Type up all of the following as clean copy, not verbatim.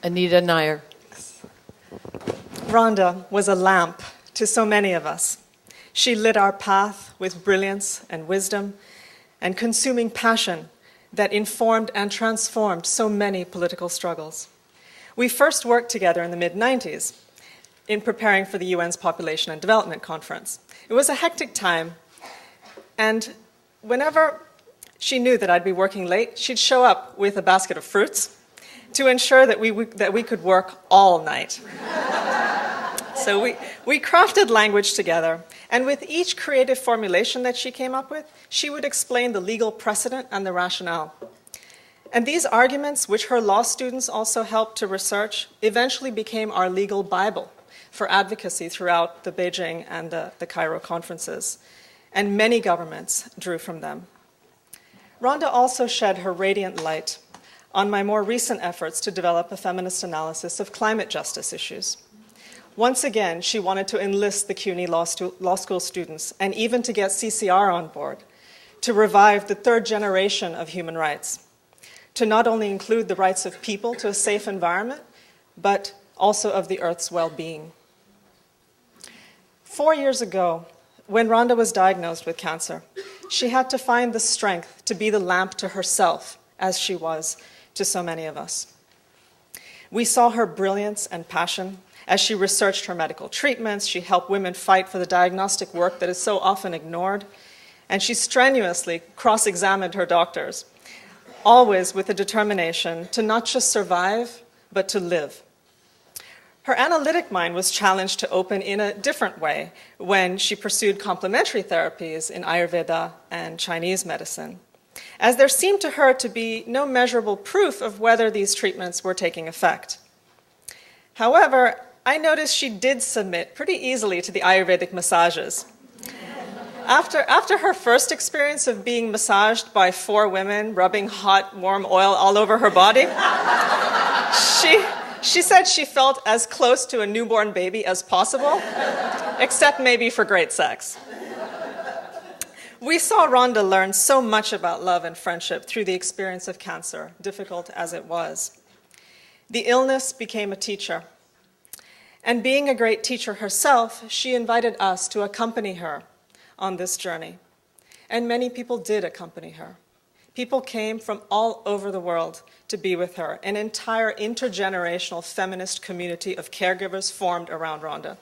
Anita Nayar. Rhonda was a lamp to so many of us. She lit our path with brilliance and wisdom and consuming passion that informed and transformed so many political struggles. We first worked together in the mid-90s in preparing for the UN's Population and Development Conference. It was a hectic time, and whenever she knew that I'd be working late, she'd show up with a basket of fruits to ensure that we could work all night. So we crafted language together, and with each creative formulation that she came up with, she would explain the legal precedent and the rationale. And these arguments, which her law students also helped to research, eventually became our legal Bible for advocacy throughout the Beijing and the Cairo conferences. And many governments drew from them. Rhonda also shed her radiant light on my more recent efforts to develop a feminist analysis of climate justice issues. Once again, she wanted to enlist the CUNY law school students and even to get CCR on board to revive the third generation of human rights, to not only include the rights of people to a safe environment, but also of the Earth's well-being. 4 years ago, when Rhonda was diagnosed with cancer, she had to find the strength to be the lamp to herself, as she was to so many of us. We saw her brilliance and passion as she researched her medical treatments. She helped women fight for the diagnostic work that is so often ignored, and she strenuously cross-examined her doctors, always with the determination to not just survive, but to live. Her analytic mind was challenged to open in a different way when she pursued complementary therapies in Ayurveda and Chinese medicine, as there seemed to her to be no measurable proof of whether these treatments were taking effect. However, I noticed she did submit pretty easily to the Ayurvedic massages. After her first experience of being massaged by 4 women rubbing hot, warm oil all over her body, she said she felt as close to a newborn baby as possible, except maybe for great sex. We saw Rhonda learn so much about love and friendship through the experience of cancer, difficult as it was. The illness became a teacher. And being a great teacher herself, she invited us to accompany her on this journey. And many people did accompany her. People came from all over the world to be with her. An entire intergenerational feminist community of caregivers formed around Rhonda.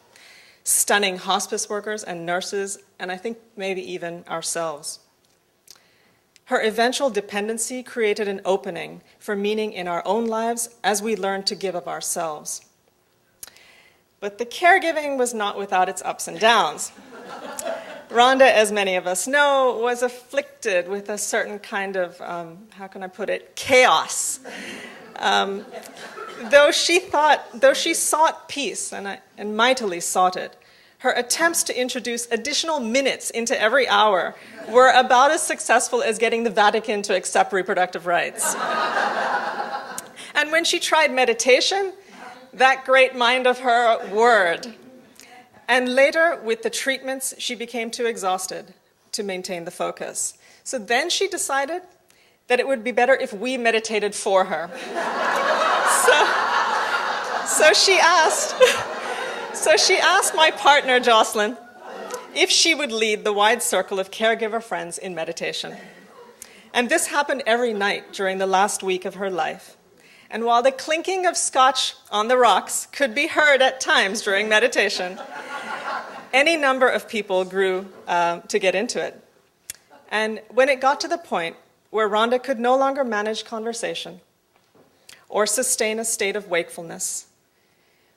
Stunning hospice workers and nurses, and I think maybe even ourselves. Her eventual dependency created an opening for meaning in our own lives as we learned to give of ourselves. But the caregiving was not without its ups and downs. Rhonda, as many of us know, was afflicted with a certain kind of, how can I put it, chaos. Though she sought peace, and mightily sought it, her attempts to introduce additional minutes into every hour were about as successful as getting the Vatican to accept reproductive rights. And when she tried meditation, that great mind of her whirred. And later, with the treatments, she became too exhausted to maintain the focus. So then she decided that it would be better if we meditated for her. So she asked my partner, Jocelyn, if she would lead the wide circle of caregiver friends in meditation. And this happened every night during the last week of her life. And while the clinking of scotch on the rocks could be heard at times during meditation, any number of people grew to get into it. And when it got to the point where Rhonda could no longer manage conversation or sustain a state of wakefulness,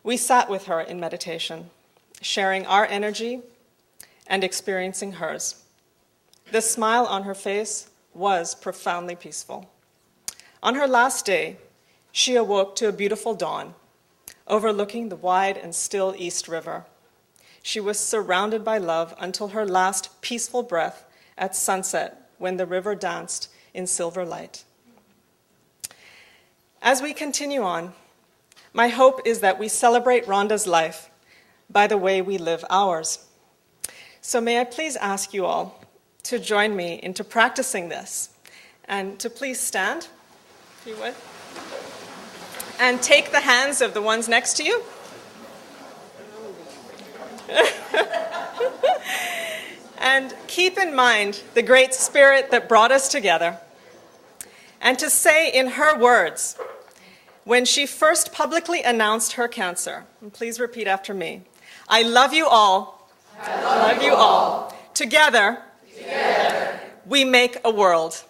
we sat with her in meditation, sharing our energy and experiencing hers. The smile on her face was profoundly peaceful. On her last day, she awoke to a beautiful dawn, overlooking the wide and still East River. She was surrounded by love until her last peaceful breath at sunset when the river danced in silver light. As we continue on, my hope is that we celebrate Rhonda's life by the way we live ours. So may I please ask you all to join me into practicing this, and to please stand, if you would. and take the hands of the ones next to you. And keep in mind the great spirit that brought us together. And to say in her words, when she first publicly announced her cancer, and please repeat after me, I love you all. I love you all. Together, we make a world.